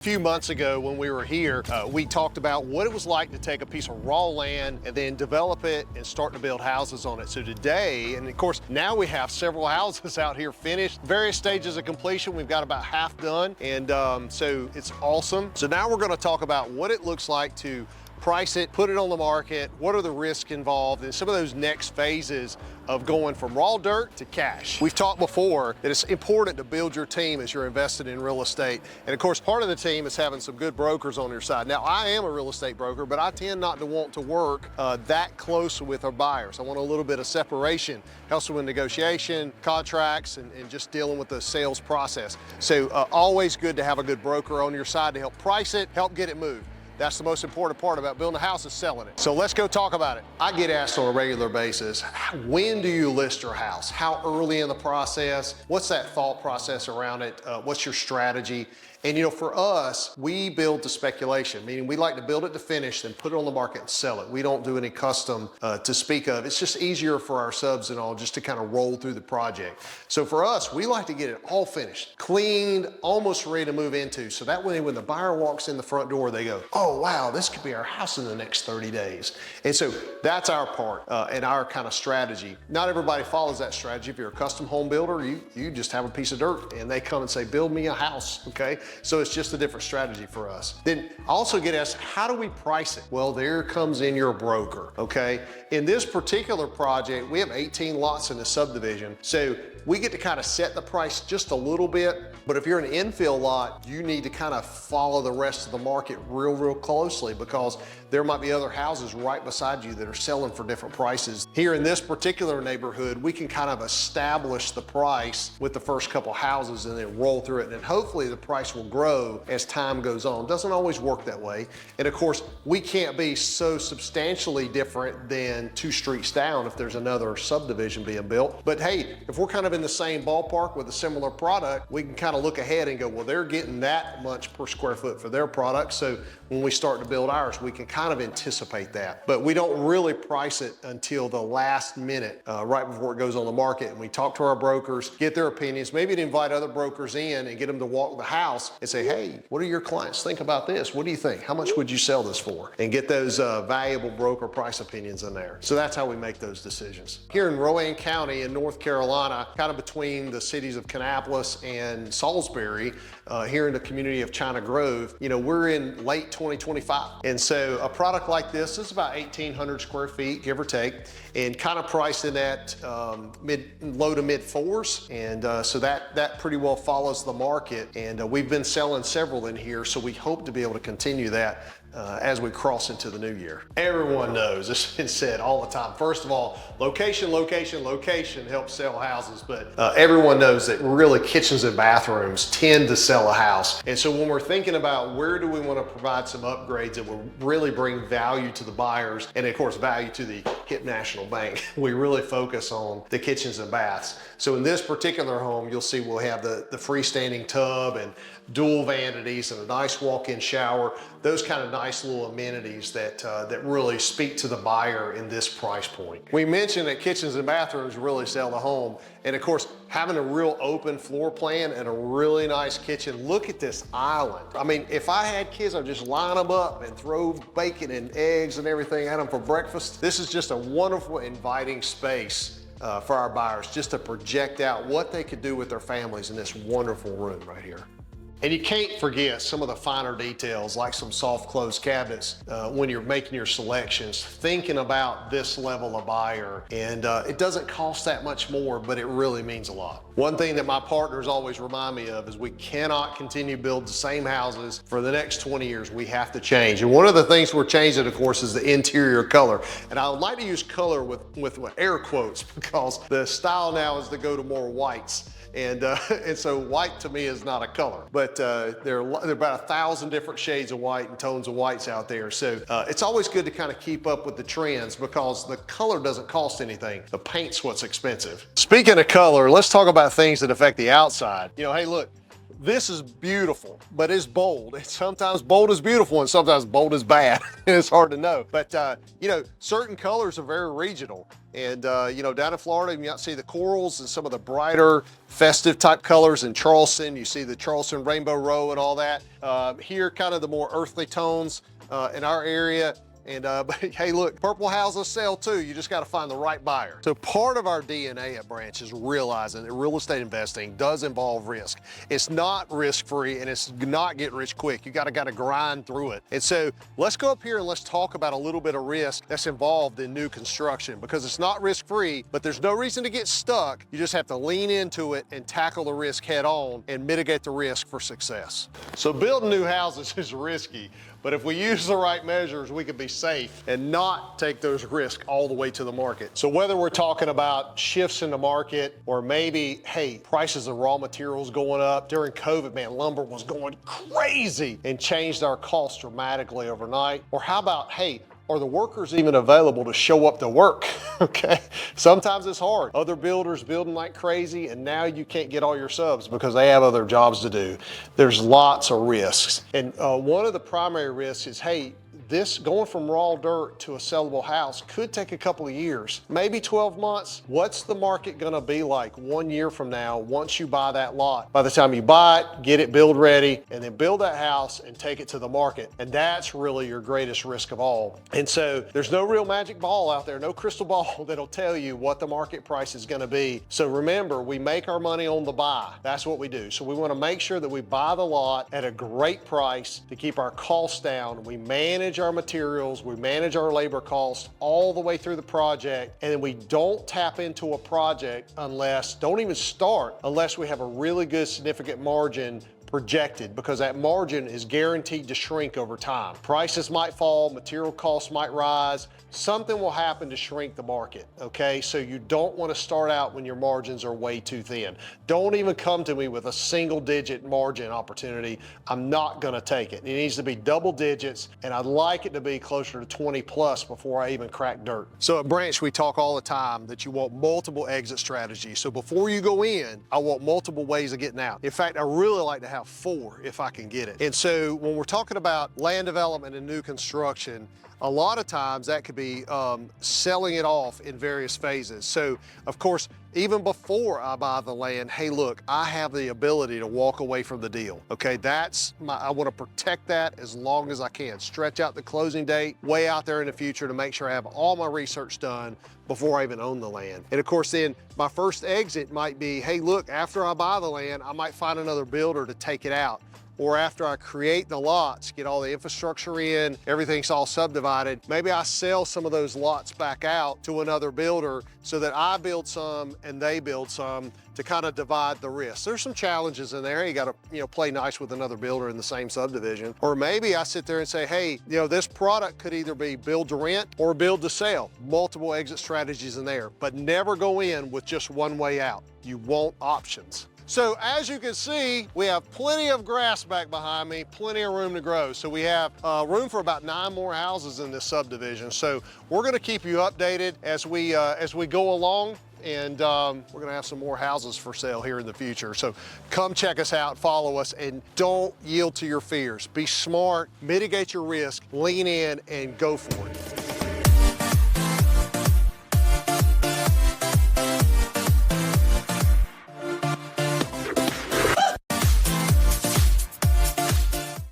A few months ago when we were here, we talked about what it was like to take a piece of raw land and then develop it and start to build houses on it. So today, and of course, now we have several houses out here finished, various stages of completion. We've got about half done, and so it's awesome. So now we're gonna talk about what it looks like to price it, put it on the market, what are the risks involved, and some of those next phases of going from raw dirt to cash. We've talked before that it's important to build your team as you're invested in real estate. And of course, part of the team is having some good brokers on your side. Now, I am a real estate broker, but I tend not to want to work that close with our buyers. I want a little bit of separation, helps with negotiation, contracts, and just dealing with the sales process. So always good to have a good broker on your side to help price it, help get it moved. That's the most important part about building a house is selling it. So let's go talk about it. I get asked on a regular basis, when do you list your house? How early in the process? What's that thought process around it? What's your strategy? And you know, for us, we build to speculation, meaning we like to build it to finish, then put it on the market and sell it. We don't do any custom to speak of. It's just easier for our subs and all just to kind of roll through the project. So for us, we like to get it all finished, cleaned, almost ready to move into. So that way, when the buyer walks in the front door, they go, oh, wow, this could be our house in the next 30 days. And so that's our part and our kind of strategy. Not everybody follows that strategy. If you're a custom home builder, you just have a piece of dirt and they come and say, build me a house, okay? So it's just a different strategy for us. Then I also get asked, how do we price it? Well, there comes in your broker, okay? In this particular project, we have 18 lots in the subdivision. So we get to kind of set the price just a little bit, but if you're an infill lot, you need to kind of follow the rest of the market real closely because there might be other houses right beside you that are selling for different prices. Here in this particular neighborhood, we can kind of establish the price with the first couple houses and then roll through it, and then hopefully the price will grow as time goes on. Doesn't always work that way. And of course, we can't be so substantially different than 2 streets down if there's another subdivision being built. But hey, if we're kind of in the same ballpark with a similar product, we can kind of look ahead and go, well, they're getting that much per square foot for their product. So when we start to build ours, we can kind of anticipate that. But we don't really price it until the last minute, right before it goes on the market. And we talk to our brokers, get their opinions, maybe to invite other brokers in and get them to walk the house and say, hey, what do your clients think about this? What do you think? How much would you sell this for? And get those valuable broker price opinions in there. So that's how we make those decisions. Here in Rowan County in North Carolina, kind of between the cities of Kannapolis and Salisbury, here in the community of China Grove, you know, we're in late 2025. And so a product like this is about 1,800 square feet, give or take, and kind of priced in that low to mid 4s. And so that pretty well follows the market. And we've been selling several in here, so we hope to be able to continue that as we cross into the new year. Everyone knows, it's been said all the time. First of all, location helps sell houses, but everyone knows that really kitchens and bathrooms tend to sell a house. And so when we're thinking about where do we want to provide some upgrades that will really bring value to the buyers, and of course value to the Hip National Bank, we really focus on the kitchens and baths. So in this particular home, you'll see we'll have the freestanding tub and dual vanities and a nice walk-in shower, those kind of nice little amenities that really speak to the buyer in this price point. We mentioned that kitchens and bathrooms really sell the home. And of course, having a real open floor plan and a really nice kitchen. Look at this island. I mean, if I had kids, I'd just line them up and throw bacon and eggs and everything at them for breakfast. This is just a wonderful, inviting space for our buyers, just to project out what they could do with their families in this wonderful room right here. And you can't forget some of the finer details, like some soft close cabinets when you're making your selections, thinking about this level of buyer. And it doesn't cost that much more, but it really means a lot. One thing that my partners always remind me of is we cannot continue to build the same houses for the next 20 years. We have to change. And one of the things we're changing, of course, is the interior color. And I would like to use color with air quotes because the style now is to go to more whites. And so white to me is not a color, but there are about 1,000 different shades of white and tones of whites out there. So it's always good to kind of keep up with the trends because the color doesn't cost anything. The paint's what's expensive. Speaking of color, let's talk about things that affect the outside. You know, hey, look, this is beautiful, but it's bold. And sometimes bold is beautiful and sometimes bold is bad. It's hard to know. But, you know, certain colors are very regional. And, you know, down in Florida, you might see the corals and some of the brighter festive type colors. In Charleston, you see the Charleston Rainbow Row and all that. Here, kind of the more earthly tones in our area. And but hey, look, purple houses sell too. You just got to find the right buyer. So part of our DNA at Branch is realizing that real estate investing does involve risk. It's not risk-free and it's not get rich quick. You got to grind through it. And so let's go up here and let's talk about a little bit of risk that's involved in new construction, because it's not risk-free, but there's no reason to get stuck. You just have to lean into it and tackle the risk head on and mitigate the risk for success. So building new houses is risky, but if we use the right measures, we can be safe and not take those risks all the way to the market. So whether we're talking about shifts in the market or maybe, hey, prices of raw materials going up. During COVID, man, lumber was going crazy and changed our costs dramatically overnight. Or how about, hey, are the workers even available to show up to work? Okay, sometimes it's hard. Other builders building like crazy, and now you can't get all your subs because they have other jobs to do. There's lots of risks. And one of the primary risks is, hey, this going from raw dirt to a sellable house could take a couple of years, maybe 12 months. What's the market gonna be like 1 year from now once you buy that lot? By the time you buy it, get it build ready, and then build that house and take it to the market. And that's really your greatest risk of all. And so there's no real magic ball out there, no crystal ball that'll tell you what the market price is gonna be. So remember, we make our money on the buy. That's what we do. So we wanna make sure that we buy the lot at a great price to keep our costs down. We manage our materials, we manage our labor costs all the way through the project, and then we don't tap into a project don't even start unless we have a really good significant margin projected, because that margin is guaranteed to shrink over time. Prices might fall, material costs might rise, something will happen to shrink the market, okay? So you don't want to start out when your margins are way too thin. Don't even come to me with a single-digit margin opportunity. I'm not gonna take it. It needs to be double digits, and I'd like it to be closer to 20 plus before I even crack dirt. So at Branch, we talk all the time that you want multiple exit strategies. So before you go in, I want multiple ways of getting out. In fact, I really like to have 4 if I can get it. And so when we're talking about land development and new construction, a lot of times that could be selling it off in various phases. So of course, even before I buy the land, hey, look, I have the ability to walk away from the deal. Okay, I want to protect that as long as I can. Stretch out the closing date way out there in the future to make sure I have all my research done before I even own the land. And of course, then my first exit might be, hey, look, after I buy the land, I might find another builder to take it out. Or after I create the lots, get all the infrastructure in, everything's all subdivided, maybe I sell some of those lots back out to another builder so that I build some and they build some to kind of divide the risk. There's some challenges in there. You got to, play nice with another builder in the same subdivision. Or maybe I sit there and say, hey, this product could either be build to rent or build to sell. Multiple exit strategies in there, but never go in with just one way out. You want options. So as you can see, we have plenty of grass back behind me, plenty of room to grow. So we have room for about 9 more houses in this subdivision. So we're gonna keep you updated as we go along, and we're gonna have some more houses for sale here in the future. So come check us out, follow us, and don't yield to your fears. Be smart, mitigate your risk, lean in, and go for it.